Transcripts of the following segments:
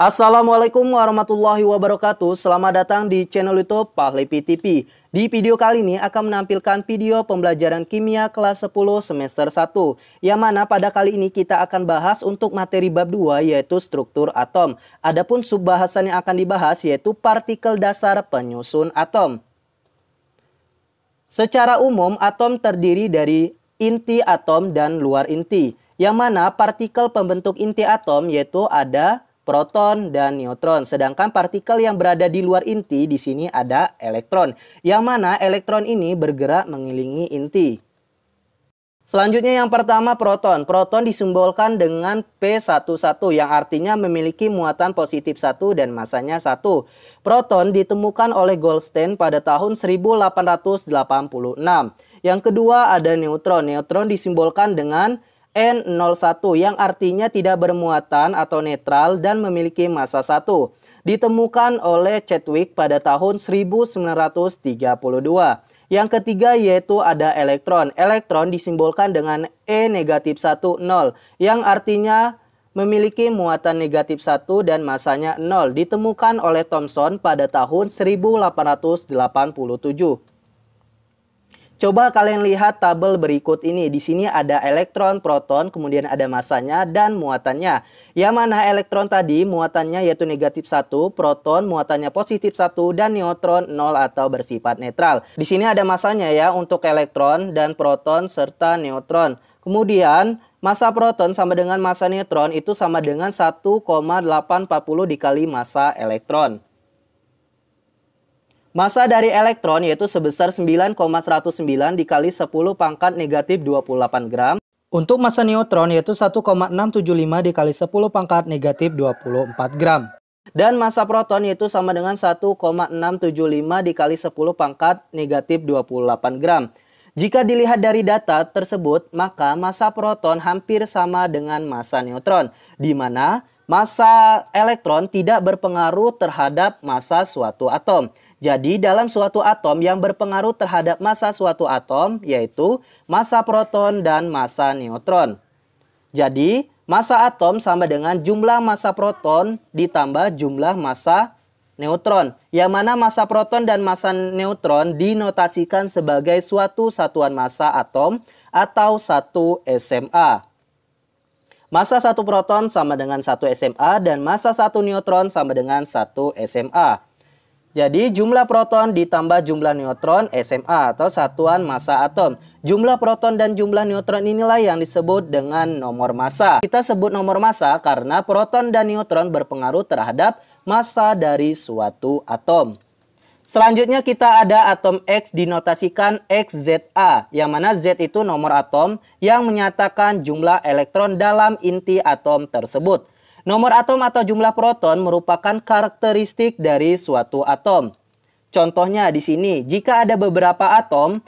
Assalamualaikum warahmatullahi wabarakatuh. Selamat datang di channel YouTube Pak Lepi TV. Di video kali ini akan menampilkan video pembelajaran kimia kelas 10 semester 1. Yang mana pada kali ini kita akan bahas untuk materi bab 2 yaitu struktur atom. Adapun subbahasan yang akan dibahas yaitu partikel dasar penyusun atom. Secara umum atom terdiri dari inti atom dan luar inti. Yang mana partikel pembentuk inti atom yaitu ada proton dan neutron. Sedangkan partikel yang berada di luar inti di sini ada elektron. Yang mana elektron ini bergerak mengelilingi inti. Selanjutnya yang pertama proton. Proton disimbolkan dengan P11 yang artinya memiliki muatan positif 1 dan masanya 1. Proton ditemukan oleh Goldstein pada tahun 1886. Yang kedua ada neutron. Neutron disimbolkan dengan N01 yang artinya tidak bermuatan atau netral dan memiliki massa 1. Ditemukan oleh Chadwick pada tahun 1932. Yang ketiga yaitu ada elektron. Elektron disimbolkan dengan E-1 0 yang artinya memiliki muatan negatif 1 dan massanya 0. Ditemukan oleh Thomson pada tahun 1887. Coba kalian lihat tabel berikut ini. Di sini ada elektron, proton, kemudian ada masanya dan muatannya. Yang mana elektron tadi muatannya yaitu negatif 1, proton muatannya positif 1, dan neutron 0 atau bersifat netral. Di sini ada masanya ya untuk elektron dan proton serta neutron. Kemudian massa proton sama dengan massa neutron itu sama dengan 1,840 dikali massa elektron. Massa dari elektron yaitu sebesar 9,109 dikali 10 pangkat negatif 28 gram. Untuk massa neutron yaitu 1,675 dikali 10 pangkat negatif 24 gram. Dan massa proton yaitu sama dengan 1,675 dikali 10 pangkat negatif 28 gram. Jika dilihat dari data tersebut, maka massa proton hampir sama dengan massa neutron, di mana massa elektron tidak berpengaruh terhadap massa suatu atom. Jadi dalam suatu atom yang berpengaruh terhadap massa suatu atom yaitu massa proton dan massa neutron. Jadi massa atom sama dengan jumlah massa proton ditambah jumlah massa neutron. Yang mana massa proton dan massa neutron dinotasikan sebagai suatu satuan massa atom atau 1 SMA. Massa 1 proton sama dengan 1 SMA dan massa 1 neutron sama dengan 1 SMA. Jadi jumlah proton ditambah jumlah neutron SMA atau satuan massa atom. Jumlah proton dan jumlah neutron inilah yang disebut dengan nomor massa. Kita sebut nomor massa karena proton dan neutron berpengaruh terhadap massa dari suatu atom. Selanjutnya kita ada atom X dinotasikan XZA, yang mana Z itu nomor atom yang menyatakan jumlah elektron dalam inti atom tersebut. Nomor atom atau jumlah proton merupakan karakteristik dari suatu atom. Contohnya di sini, jika ada beberapa atom,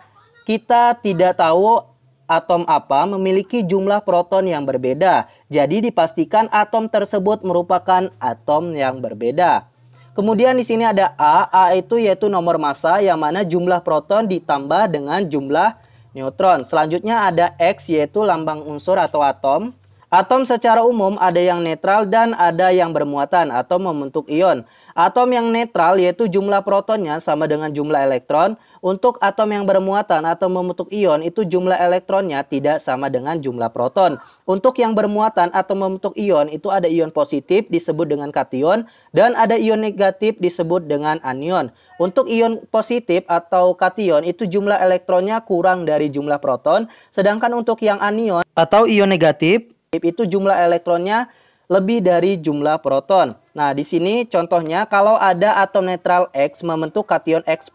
kita tidak tahu atom apa memiliki jumlah proton yang berbeda. Jadi dipastikan atom tersebut merupakan atom yang berbeda. Kemudian di sini ada A. A itu yaitu nomor massa yang mana jumlah proton ditambah dengan jumlah neutron. Selanjutnya ada X yaitu lambang unsur atau atom. Atom secara umum ada yang netral dan ada yang bermuatan atau membentuk ion. Atom yang netral yaitu jumlah protonnya sama dengan jumlah elektron. Untuk atom yang bermuatan atau membentuk ion itu jumlah elektronnya tidak sama dengan jumlah proton. Untuk yang bermuatan atau membentuk ion itu ada ion positif disebut dengan kation dan ada ion negatif disebut dengan anion. Untuk ion positif atau kation itu jumlah elektronnya kurang dari jumlah proton. Sedangkan untuk yang anion atau ion negatif itu jumlah elektronnya lebih dari jumlah proton. Nah, di sini contohnya kalau ada atom netral X membentuk kation X+,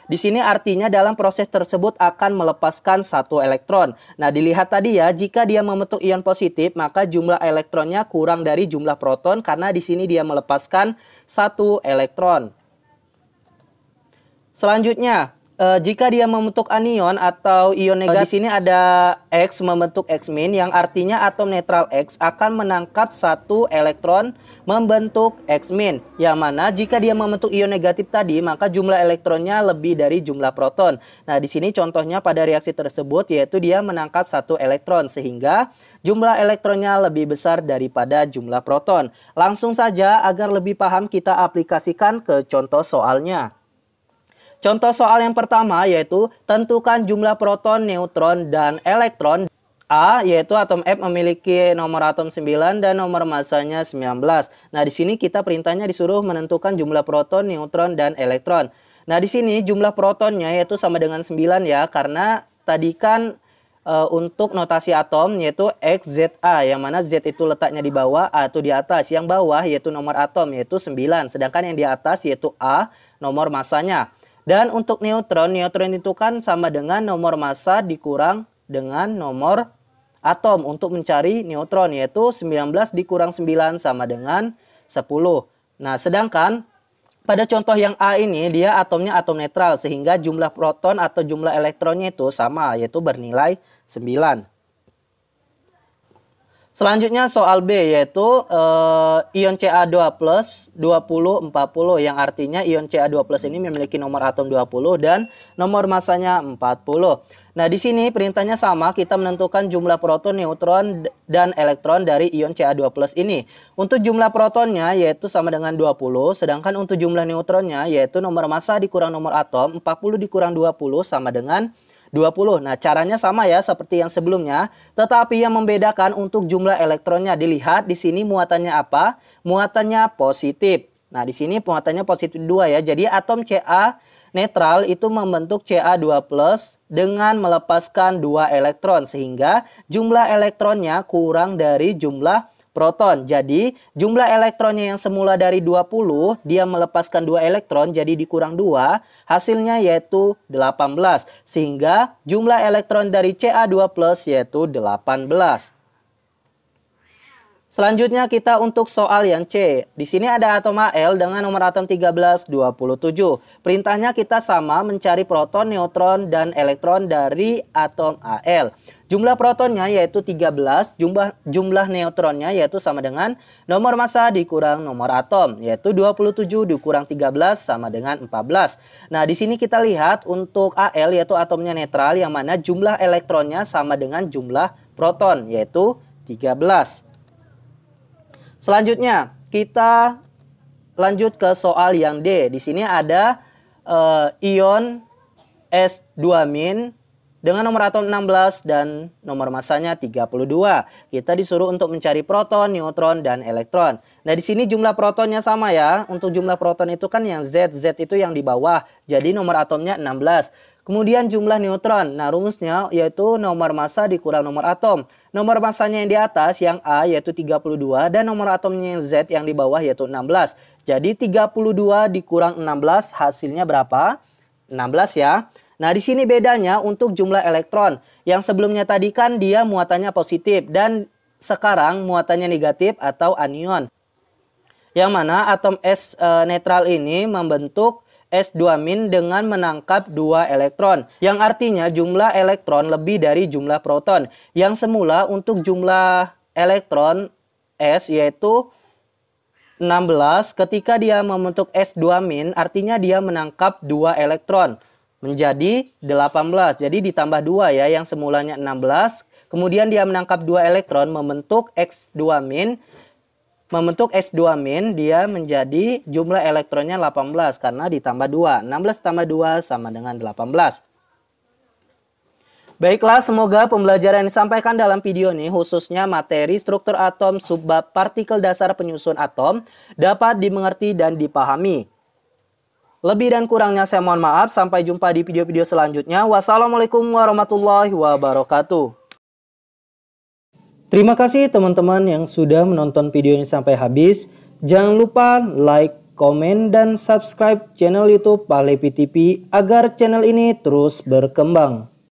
di sini artinya dalam proses tersebut akan melepaskan satu elektron. Nah, dilihat tadi ya, jika dia membentuk ion positif, maka jumlah elektronnya kurang dari jumlah proton karena di sini dia melepaskan satu elektron. Selanjutnya, Jika dia membentuk anion atau ion negatif, di sini ada X membentuk X-min, yang artinya atom netral X akan menangkap satu elektron membentuk X-min. Yang mana jika dia membentuk ion negatif tadi, maka jumlah elektronnya lebih dari jumlah proton. Nah, di sini contohnya pada reaksi tersebut yaitu dia menangkap satu elektron, sehingga jumlah elektronnya lebih besar daripada jumlah proton. Langsung saja agar lebih paham kita aplikasikan ke contoh soalnya. Contoh soal yang pertama yaitu tentukan jumlah proton, neutron, dan elektron. A yaitu atom F memiliki nomor atom 9 dan nomor masanya 19. Nah, di sini kita perintahnya disuruh menentukan jumlah proton, neutron, dan elektron. Nah, di sini jumlah protonnya yaitu sama dengan 9 ya, karena tadi kan untuk notasi atom yaitu XZA, yang mana Z itu letaknya di bawah, A itu di atas. Yang bawah yaitu nomor atom yaitu 9, sedangkan yang di atas yaitu A nomor masanya. Dan untuk neutron itu kan sama dengan nomor massa dikurang dengan nomor atom untuk mencari neutron, yaitu 19 dikurang 9 sama dengan 10. Nah, sedangkan pada contoh yang A ini dia atomnya atom netral, sehingga jumlah proton atau jumlah elektronnya itu sama, yaitu bernilai 9. Selanjutnya soal B yaitu ion Ca2+, 20, 40, yang artinya ion Ca2+ ini memiliki nomor atom 20 dan nomor masanya 40. Nah, di sini perintahnya sama, kita menentukan jumlah proton, neutron, dan elektron dari ion Ca2+ ini. Untuk jumlah protonnya yaitu sama dengan 20, sedangkan untuk jumlah neutronnya yaitu nomor massa dikurang nomor atom, 40 dikurang 20 sama dengan 20. Nah, caranya sama ya seperti yang sebelumnya, tetapi yang membedakan untuk jumlah elektronnya. Dilihat di sini muatannya apa? Muatannya positif. Nah, di sini muatannya positif 2 ya. Jadi atom Ca netral itu membentuk Ca2+ dengan melepaskan 2 elektron, sehingga jumlah elektronnya kurang dari jumlah proton. Jadi jumlah elektronnya yang semula dari 20, dia melepaskan 2 elektron, jadi dikurang 2, hasilnya yaitu 18. Sehingga jumlah elektron dari Ca2+ yaitu 18. Selanjutnya kita untuk soal yang C. Di sini ada atom Al dengan nomor atom 13, 27. Perintahnya kita sama mencari proton, neutron, dan elektron dari atom Al. Jumlah protonnya yaitu 13, jumlah neutronnya yaitu sama dengan nomor massa dikurang nomor atom, yaitu 27 dikurang 13 sama dengan 14. Nah, di sini kita lihat untuk Al yaitu atomnya netral, yang mana jumlah elektronnya sama dengan jumlah proton, yaitu 13. Selanjutnya kita lanjut ke soal yang D. Di sini ada ion S2- dengan nomor atom 16 dan nomor massanya 32. Kita disuruh untuk mencari proton, neutron, dan elektron. Nah, di sini jumlah protonnya sama ya. Untuk jumlah proton itu kan yang Z itu yang di bawah. Jadi nomor atomnya 16. Kemudian jumlah neutron. Nah, rumusnya yaitu nomor massa dikurang nomor atom. Nomor massanya yang di atas yang A yaitu 32 dan nomor atomnya yang Z yang di bawah yaitu 16. Jadi 32 dikurang 16 hasilnya berapa? 16 ya. Nah, di sini bedanya untuk jumlah elektron. Yang sebelumnya tadi kan dia muatannya positif dan sekarang muatannya negatif atau anion. Yang mana atom S netral ini membentuk S2- dengan menangkap 2 elektron. Yang artinya jumlah elektron lebih dari jumlah proton. Yang semula untuk jumlah elektron S yaitu 16, ketika dia membentuk S2- artinya dia menangkap 2 elektron. Menjadi 18. Jadi ditambah 2 ya, yang semulanya 16. Kemudian dia menangkap 2 elektron membentuk S2-. Membentuk S2-, dia menjadi jumlah elektronnya 18 karena ditambah 2. 16 tambah 2 sama dengan 18. Baiklah, semoga pembelajaran yang disampaikan dalam video ini, khususnya materi struktur atom subbab partikel dasar penyusun atom, dapat dimengerti dan dipahami. Lebih dan kurangnya saya mohon maaf. Sampai jumpa di video-video selanjutnya. Wassalamualaikum warahmatullahi wabarakatuh. Terima kasih teman-teman yang sudah menonton video ini sampai habis. Jangan lupa like, komen, dan subscribe channel YouTube Pak Levi TV agar channel ini terus berkembang.